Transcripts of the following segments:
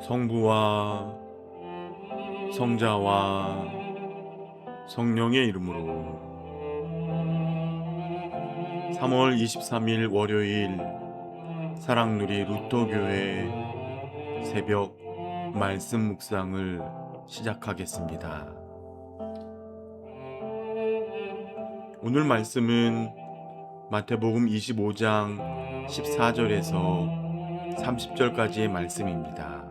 성부와 성자와 성령의 이름으로 3월 23일 월요일 사랑누리 루터교회 새벽 말씀 묵상을 시작하겠습니다. 오늘 말씀은 마태복음 25장 14절에서 30절까지의 말씀입니다.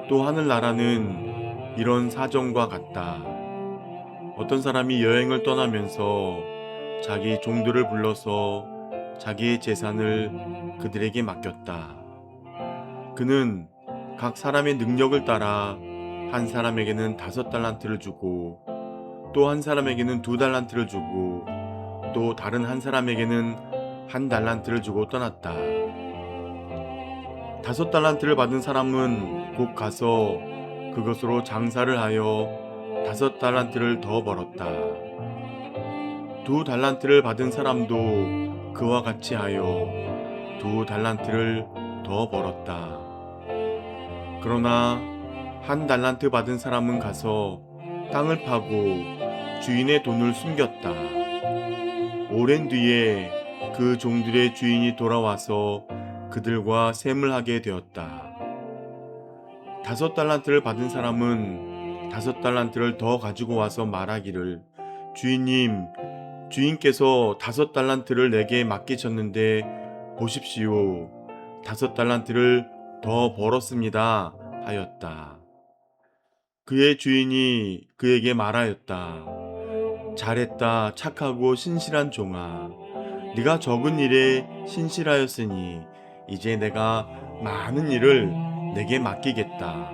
또 하늘나라는 이런 사정과 같다. 어떤 사람이 여행을 떠나면서 자기 종들을 불러서 자기의 재산을 그들에게 맡겼다. 그는 각 사람의 능력을 따라 한 사람에게는 5달란트를 주고 또 한 사람에게는 2달란트를 주고 또 다른 한 사람에게는 1달란트를 주고 떠났다. 5달란트를 받은 사람은 곧 가서 그것으로 장사를 하여 5달란트를 더 벌었다. 2달란트를 받은 사람도 그와 같이 하여 2달란트를 더 벌었다. 그러나 1달란트 받은 사람은 가서 땅을 파고 주인의 돈을 숨겼다. 오랜 뒤에 그 종들의 주인이 돌아와서 그들과 셈을 하게 되었다. 5달란트를 받은 사람은 5달란트를 더 가지고 와서 말하기를, 주인님, 주인께서 5달란트를 내게 맡기셨는데 보십시오, 5달란트를 더 벌었습니다 하였다. 그의 주인이 그에게 말하였다. 잘했다, 착하고 신실한 종아. 네가 적은 일에 신실하였으니 이제 내가 많은 일을 내게 맡기겠다.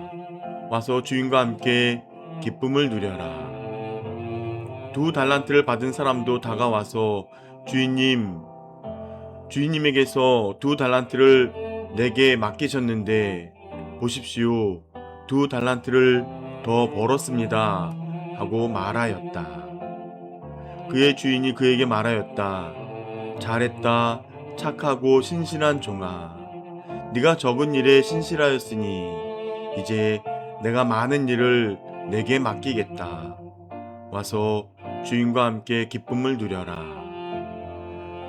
와서 주인과 함께 기쁨을 누려라. 2달란트를 받은 사람도 다가와서, 주인님, 주인님에게서 2달란트를 내게 맡기셨는데 보십시오, 2달란트를 더 벌었습니다 하고 말하였다. 그의 주인이 그에게 말하였다. 잘했다, 착하고 신실한 종아. 네가 적은 일에 신실하였으니 이제 내가 많은 일을 내게 맡기겠다. 와서 주인과 함께 기쁨을 누려라.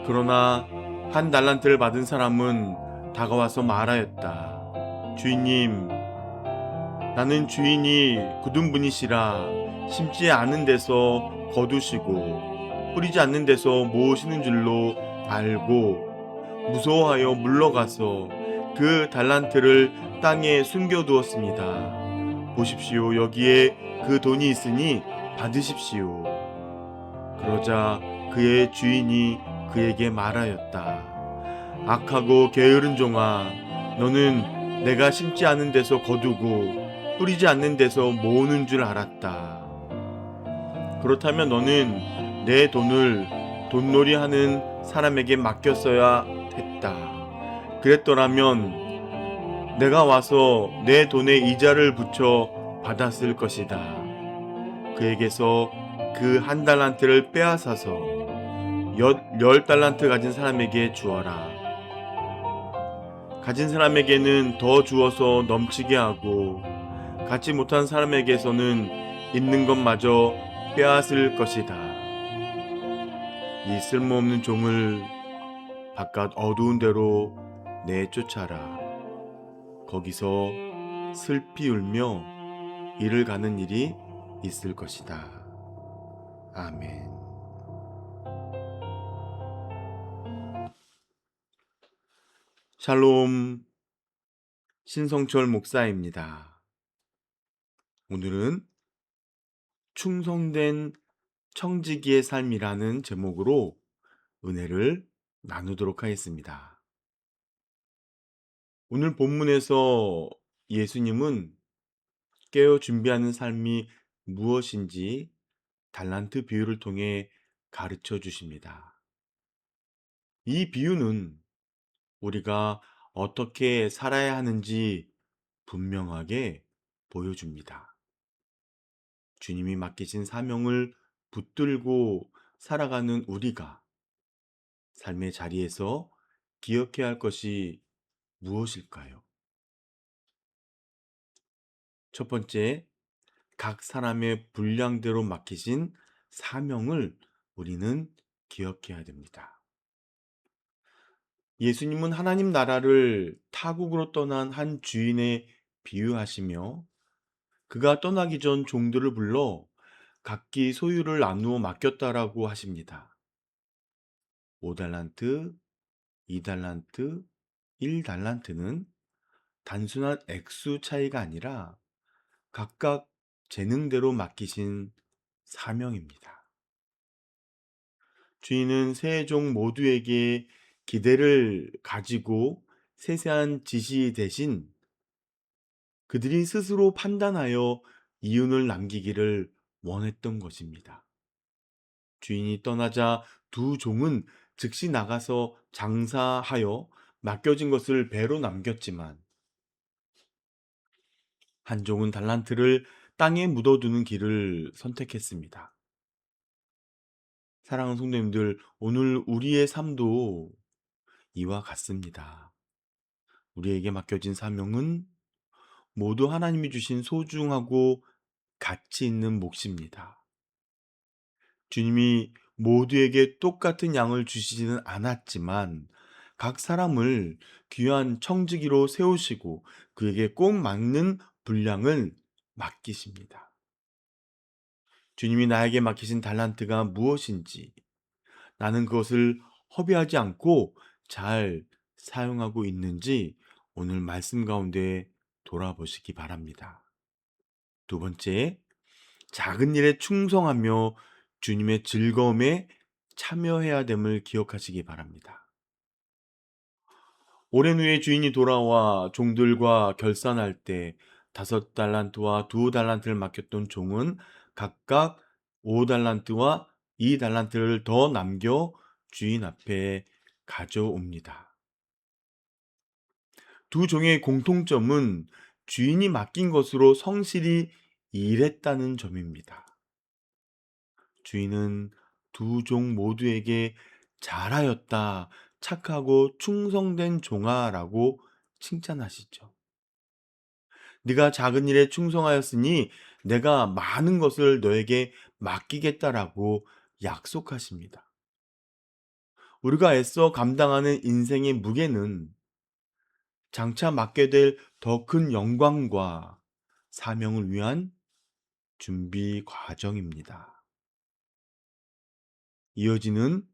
그러나 1달란트를 받은 사람은 다가와서 말하였다. 주인님, 나는 주인이 굳은 분이시라 심지 않은 데서 거두시고 뿌리지 않는 데서 모으시는 줄로 알고 무서워하여 물러가서 그 달란트를 땅에 숨겨두었습니다. 보십시오, 여기에 그 돈이 있으니 받으십시오. 그러자 그의 주인이 그에게 말하였다. 악하고 게으른 종아, 너는 내가 심지 않은 데서 거두고 뿌리지 않는 데서 모으는 줄 알았다. 그렇다면 너는 내 돈을 돈놀이하는 사람에게 맡겼어야 했다. 그랬더라면 내가 와서 내 돈에 이자를 붙여 받았을 것이다. 그에게서 그 1달란트를 빼앗아서 10달란트 가진 사람에게 주어라. 가진 사람에게는 더 주어서 넘치게 하고 갖지 못한 사람에게서는 있는 것마저 빼앗을 것이다. 이 쓸모없는 종을 바깥 어두운 데로 내쫓아라. 거기서 슬피 울며 이를 가는 일이 있을 것이다. 아멘. 샬롬, 신성철 목사입니다. 오늘은 충성된 청지기의 삶이라는 제목으로 은혜를 나누도록 하겠습니다. 오늘 본문에서 예수님은 깨어 준비하는 삶이 무엇인지 달란트 비유를 통해 가르쳐 주십니다. 이 비유는 우리가 어떻게 살아야 하는지 분명하게 보여줍니다. 주님이 맡기신 사명을 붙들고 살아가는 우리가 삶의 자리에서 기억해야 할 것이 무엇일까요? 첫 번째, 각 사람의 분량대로 맡기신 사명을 우리는 기억해야 됩니다. 예수님은 하나님 나라를 타국으로 떠난 한 주인에 비유하시며 그가 떠나기 전 종들을 불러 각기 소유를 나누어 맡겼다라고 하십니다. 5달란트, 2달란트, 1달란트는 단순한 액수 차이가 아니라 각각 재능대로 맡기신 사명입니다. 주인은 세 종 모두에게 기대를 가지고 세세한 지시 대신 그들이 스스로 판단하여 이윤을 남기기를 원했던 것입니다. 주인이 떠나자 두 종은 즉시 나가서 장사하여 맡겨진 것을 배로 남겼지만 한 종은 달란트를 땅에 묻어두는 길을 선택했습니다. 사랑하는 성도님들, 오늘 우리의 삶도 이와 같습니다. 우리에게 맡겨진 사명은 모두 하나님이 주신 소중하고 가치 있는 몫입니다. 주님이 모두에게 똑같은 양을 주시지는 않았지만 각 사람을 귀한 청지기로 세우시고 그에게 꼭 맞는 분량을 맡기십니다. 주님이 나에게 맡기신 달란트가 무엇인지 나는 그것을 허비하지 않고 잘 사용하고 있는지 오늘 말씀 가운데 돌아보시기 바랍니다. 두 번째, 작은 일에 충성하며 주님의 즐거움에 참여해야 됨을 기억하시기 바랍니다. 오랜 후에 주인이 돌아와 종들과 결산할 때 5달란트와 2달란트를 맡겼던 종은 각각 5달란트와 2달란트를 더 남겨 주인 앞에 가져옵니다. 두 종의 공통점은 주인이 맡긴 것으로 성실히 일했다는 점입니다. 주인은 두 종 모두에게 잘하였다, 착하고 충성된 종아라고 칭찬하시죠. 네가 작은 일에 충성하였으니 내가 많은 것을 너에게 맡기겠다라고 약속하십니다. 우리가 애써 감당하는 인생의 무게는 장차 맡게 될 더 큰 영광과 사명을 위한 준비 과정입니다. 이어지는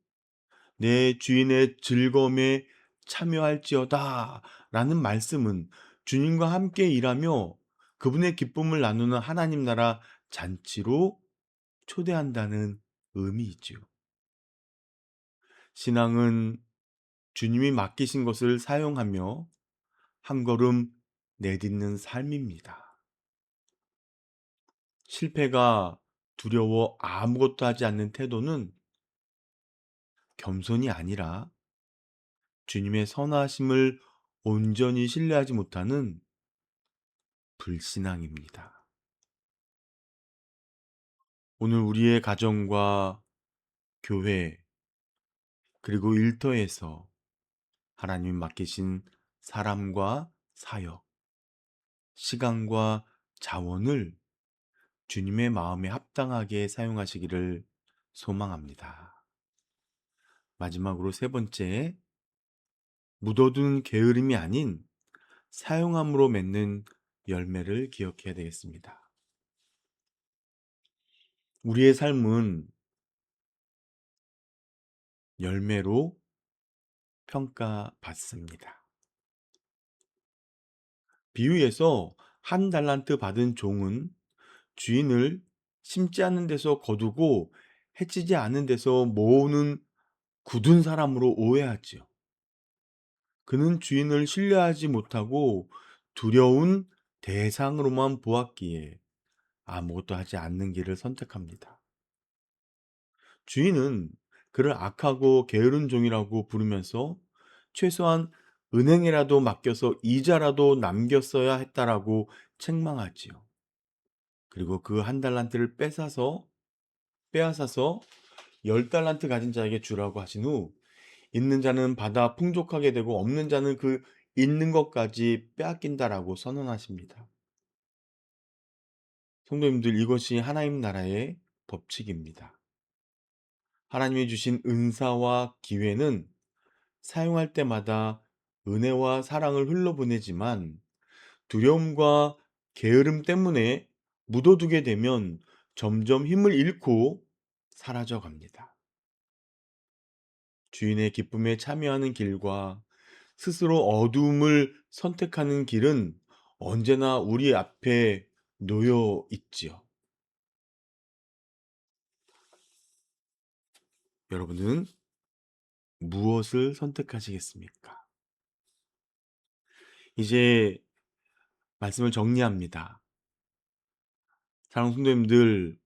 내 주인의 즐거움에 참여할지어다 라는 말씀은 주님과 함께 일하며 그분의 기쁨을 나누는 하나님 나라 잔치로 초대한다는 의미이지요. 신앙은 주님이 맡기신 것을 사용하며 한 걸음 내딛는 삶입니다. 실패가 두려워 아무것도 하지 않는 태도는 겸손이 아니라 주님의 선하심을 온전히 신뢰하지 못하는 불신앙입니다. 오늘 우리의 가정과 교회 그리고 일터에서 하나님이 맡기신 사람과 사역, 시간과 자원을 주님의 마음에 합당하게 사용하시기를 소망합니다. 마지막으로 세 번째, 묻어둔 게으름이 아닌 사용함으로 맺는 열매를 기억해야 되겠습니다. 우리의 삶은 열매로 평가받습니다. 비유에서 한 달란트 받은 종은 주인을 심지 않은 데서 거두고 해치지 않은 데서 모으는 굳은 사람으로 오해하지요. 그는 주인을 신뢰하지 못하고 두려운 대상으로만 보았기에 아무것도 하지 않는 길을 선택합니다. 주인은 그를 악하고 게으른 종이라고 부르면서 최소한 은행에라도 맡겨서 이자라도 남겼어야 했다라고 책망하지요. 그리고 그 한 달란트를 빼앗아서 10달란트 가진 자에게 주라고 하신 후 있는 자는 받아 풍족하게 되고 없는 자는 그 있는 것까지 빼앗긴다라고 선언하십니다. 성도님들, 이것이 하나님 나라의 법칙입니다. 하나님이 주신 은사와 기회는 사용할 때마다 은혜와 사랑을 흘러보내지만 두려움과 게으름 때문에 묻어두게 되면 점점 힘을 잃고 사라져 갑니다. 주인의 기쁨에 참여하는 길과 스스로 어두움을 선택하는 길은 언제나 우리 앞에 놓여 있지요. 여러분은 무엇을 선택하시겠습니까? 이제 말씀을 정리합니다. 사랑하는 성도님들,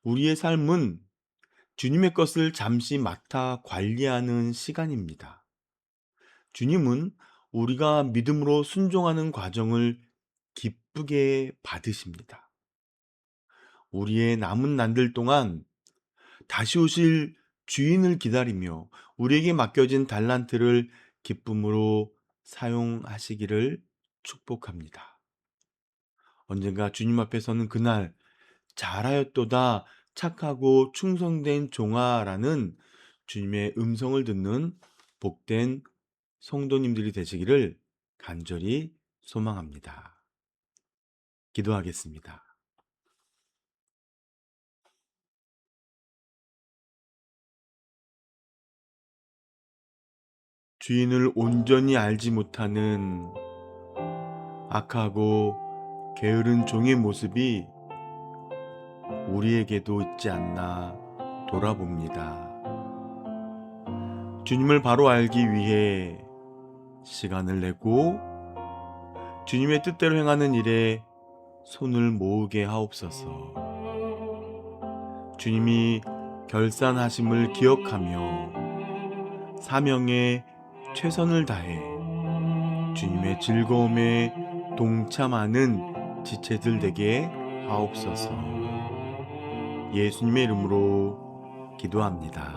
우리의 삶은 주님의 것을 잠시 맡아 관리하는 시간입니다. 주님은 우리가 믿음으로 순종하는 과정을 기쁘게 받으십니다. 우리의 남은 날들 동안 다시 오실 주인을 기다리며 우리에게 맡겨진 달란트를 기쁨으로 사용하시기를 축복합니다. 언젠가 주님 앞에 서는 그날, 잘하였도다 착하고 충성된 종아라는 주님의 음성을 듣는 복된 성도님들이 되시기를 간절히 소망합니다. 기도하겠습니다. 주인을 온전히 알지 못하는 악하고 게으른 종의 모습이 우리에게도 있지 않나 돌아봅니다. 주님을 바로 알기 위해 시간을 내고 주님의 뜻대로 행하는 일에 손을 모으게 하옵소서. 주님이 결산하심을 기억하며 사명에 최선을 다해 주님의 즐거움에 동참하는 지체들 되게 하옵소서. 예수님의 이름으로 기도합니다.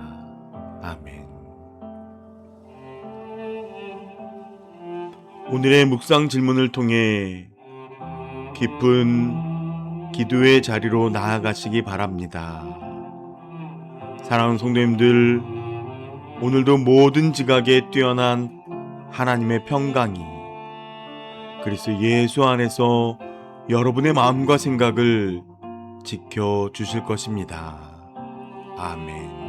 아멘. 오늘의 묵상 질문을 통해 깊은 기도의 자리로 나아가시기 바랍니다. 사랑하는 성도님들, 오늘도 모든 지각에 뛰어난 하나님의 평강이 그리스도 예수 안에서 여러분의 마음과 생각을 지켜주실 것입니다. 아멘.